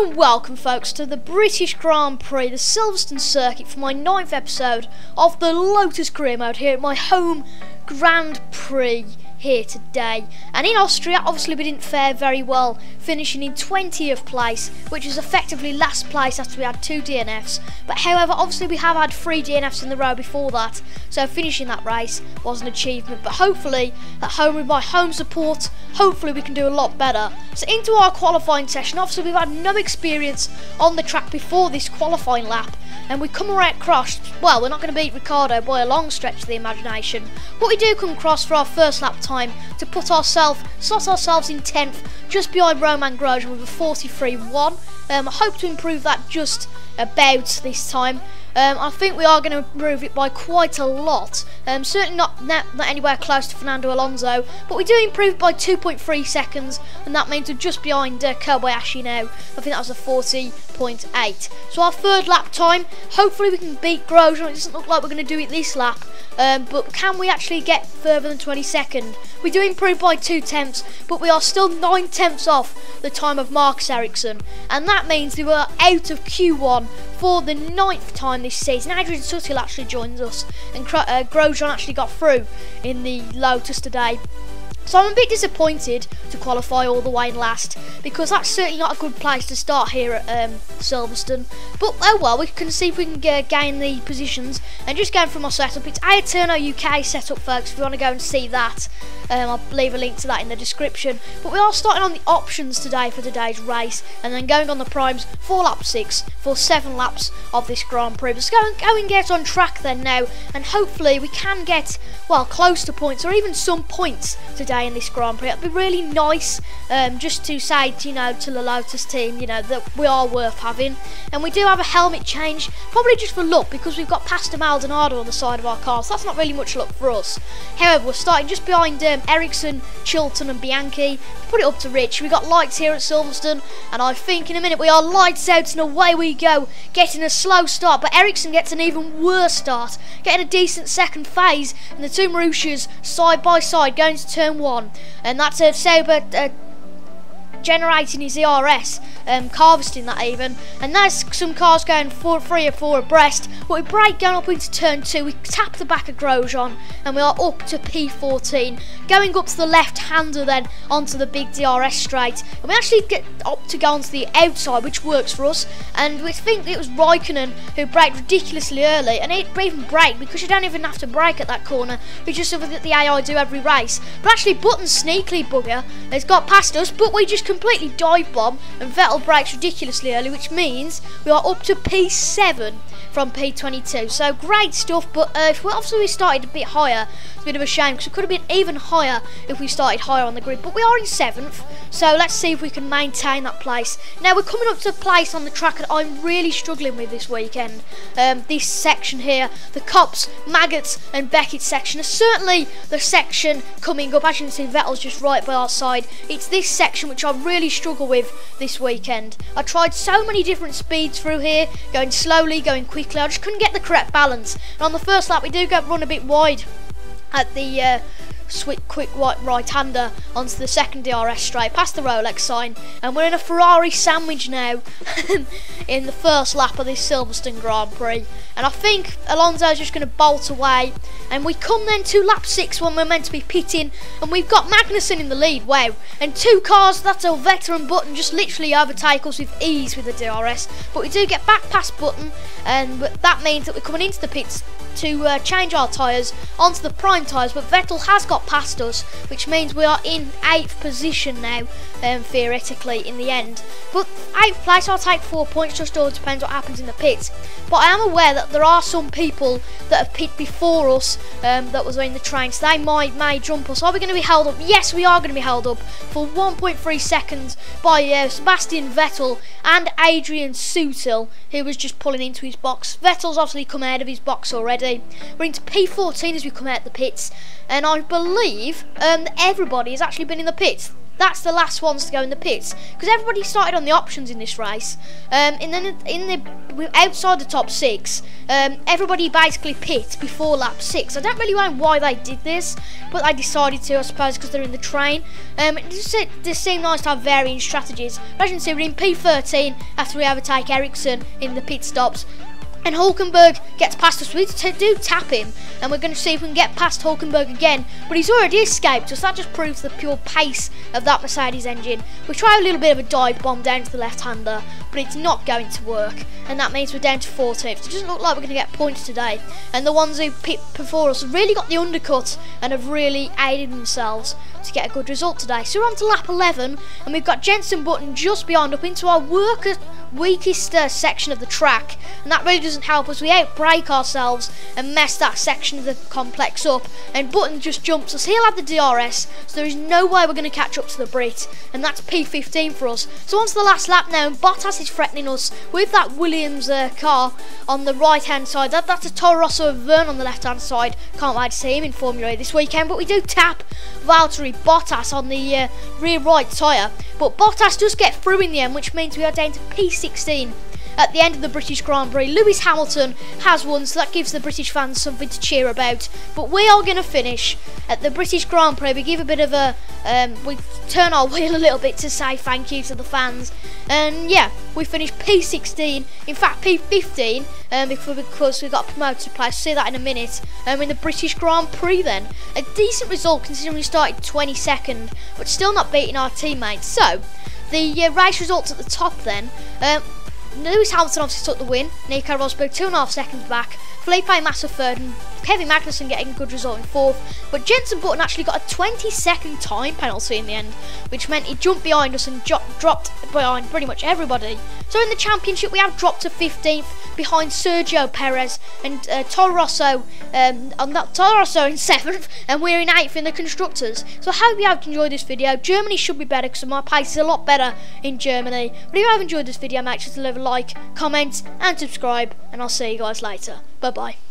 Hello and welcome folks to the British Grand Prix, the Silverstone circuit, for my 9th episode of the Lotus career mode here at my home Grand Prix here today. And in Austria, obviously we didn't fare very well, finishing in 20th place, which is effectively last place after we had 2 DNFs. But however, obviously we have had 3 DNFs in the row before that, so finishing that race was an achievement. But hopefully, at home with my home support, hopefully we can do a lot better. So into our qualifying session. Obviously we've had no experience on the track before this qualifying lap, and we come around across, well, we're not going to beat Ricciardo by a long stretch of the imagination, but we do come across for our first lap time to slot ourselves in 10th, just behind Romain Grosjean with a 43.1. I hope to improve that just about this time. I think we are going to improve it by quite a lot. Certainly not anywhere close to Fernando Alonso, but we do improve by 2.3 seconds, and that means we're just behind Kobayashi now. I think that was a 40.8. So our third lap time, hopefully we can beat Grosjean. It doesn't look like we're going to do it this lap, but can we actually get further than 22nd? We do improve by 2 tenths, but we are still 9 tenths off the time of Marcus Ericsson, and that means we were out of Q1 for the 9th time this season. Adrian Sutil actually joins us, and Grosjean actually got through in the Lotus today. So I'm a bit disappointed to qualify all the way in last, because that's certainly not a good place to start here at Silverstone. But oh well, we can see if we can gain the positions. And just going through my setup, it's Aeterno UK setup, folks, if you want to go and see that. I'll leave a link to that in the description. But we are starting on the options today for today's race, and then going on the primes for lap 6 for 7 laps of this Grand Prix. Let's go and get on track then now, and hopefully we can get, well, close to points or even some points today in this Grand Prix. It'd be really nice, just to say, to the Lotus team, that we are worth having. And we do have a helmet change, probably just for luck, because we've got Pastor Maldonado on the side of our car, so that's not really much luck for us. However, we're starting just behind Ericsson, Chilton and Bianchi. Put it up to Rich. We got lights here at Silverstone, and I think in a minute we are lights out and away we go, getting a slow start. But Ericsson gets an even worse start, getting a decent second phase, and the two Marussias side by side going to turn 1, and that's a Sauber generating his ERS, harvesting that even, and there's some cars going 3 or 4 abreast, but we brake going up into turn 2, we tap the back of Grosjean, and we are up to P14, going up to the left-hander then onto the big DRS straight, and we actually get up to go onto the outside, which works for us. And we think it was Raikkonen who braked ridiculously early, and it even brake because you don't even have to brake at that corner, it's just something that the AI do every race. But actually Button, sneakily bugger, has got past us, but we just completely dive bomb, and Vettel brakes ridiculously early, which means we are up to P7 from P22. So great stuff. But if we started a bit higher, it's a bit of a shame, because it could have been even higher if we started higher on the grid. But we are in 7th, so let's see if we can maintain that place. Now we're coming up to a place on the track that I'm really struggling with this weekend. This section here, the Copse, Maggots and Beckett section, is certainly the section coming up. As you can see, Vettel's just right by our side. It's this section which I really struggle with this weekend. I tried so many different speeds through here, going slowly, going quickly. I just couldn't get the correct balance. And on the first lap we do run a bit wide at the quick right-hander onto the second DRS straight, past the Rolex sign, and we're in a Ferrari sandwich now in the first lap of this Silverstone Grand Prix. And I think Alonso's just going to bolt away, and we come then to lap 6 when we're meant to be pitting, and we've got Magnussen in the lead, wow, and 2 cars, that's a veteran Button, just literally overtake us with ease with the DRS. But we do get back past Button, and that means that we're coming into the pits to change our tyres onto the prime tyres, but Vettel has got past us, which means we are in 8th position now, theoretically in the end. But 8th place, I'll take 4 points, just all depends what happens in the pits. But I am aware that there are some people that have pit before us that was in the train, so they may jump us. Are we going to be held up? Yes, we are going to be held up for 1.3 seconds by Sebastian Vettel and Adrian Sutil, who was just pulling into his box. Vettel's obviously come out of his box already. We're into P14 as we come out the pits, and I believe everybody has actually been in the pits. that's the last ones to go in the pits, because everybody started on the options in this race. Outside the top 6, everybody basically pit before lap 6. I don't really know why they did this, but they decided to, I suppose, because they're in the train. It just seemed nice to have varying strategies. But as you can see, we're in P13 after we overtake Ericsson in the pit stops. And Hulkenberg gets past us. We do tap him, and we're going to see if we can get past Hulkenberg again. But he's already escaped us. That just proves the pure pace of that Mercedes engine. We try a little bit of a dive bomb down to the left-hander, but it's not going to work. And that means we're down to 14th. It doesn't look like we're going to get points today. And the ones who pit before us have really got the undercut and have really aided themselves to get a good result today. So we're on to lap 11, and we've got Jenson Button just behind up into our weakest section of the track, and that really doesn't help us. We outbrake ourselves and mess that section of the complex up, and Button just jumps us. He'll have the DRS, so there is no way we're going to catch up to the Brit, and that's P15 for us. So on to the last lap now, and Bottas is threatening us with that Williams car on the right hand side. That's a Toro Rosso of Vern on the left hand side. Can't wait to see him in Formula E this weekend, but we do tap Valtteri Bottas on the rear right tyre, but Bottas does get through in the end, which means we are down to P16 at the end of the British Grand Prix. Lewis Hamilton has won, so that gives the British fans something to cheer about. But we are going to finish at the British Grand Prix. We give a bit of a we turn our wheel a little bit to say thank you to the fans, and yeah, we finished P16, in fact P15, because we got promoted to place. See that in a minute. In the British Grand Prix then, a decent result considering we started 22nd, but still not beating our teammates. So the race results at the top then. Lewis Hamilton obviously took the win, Nico Rosberg 2.5 seconds back, Felipe Massa third, and Kevin Magnussen getting a good result in fourth. But Jenson Button actually got a 20-second time penalty in the end, which meant he jumped behind us and dropped behind pretty much everybody. So in the championship we have dropped to 15th behind Sergio Perez and Toro Rosso in 7th, and we're in 8th in the constructors. So I hope you have enjoyed this video. Germany should be better because my pace is a lot better in Germany. But if you have enjoyed this video, make sure to leave a like, comment and subscribe, and I'll see you guys later. Bye bye.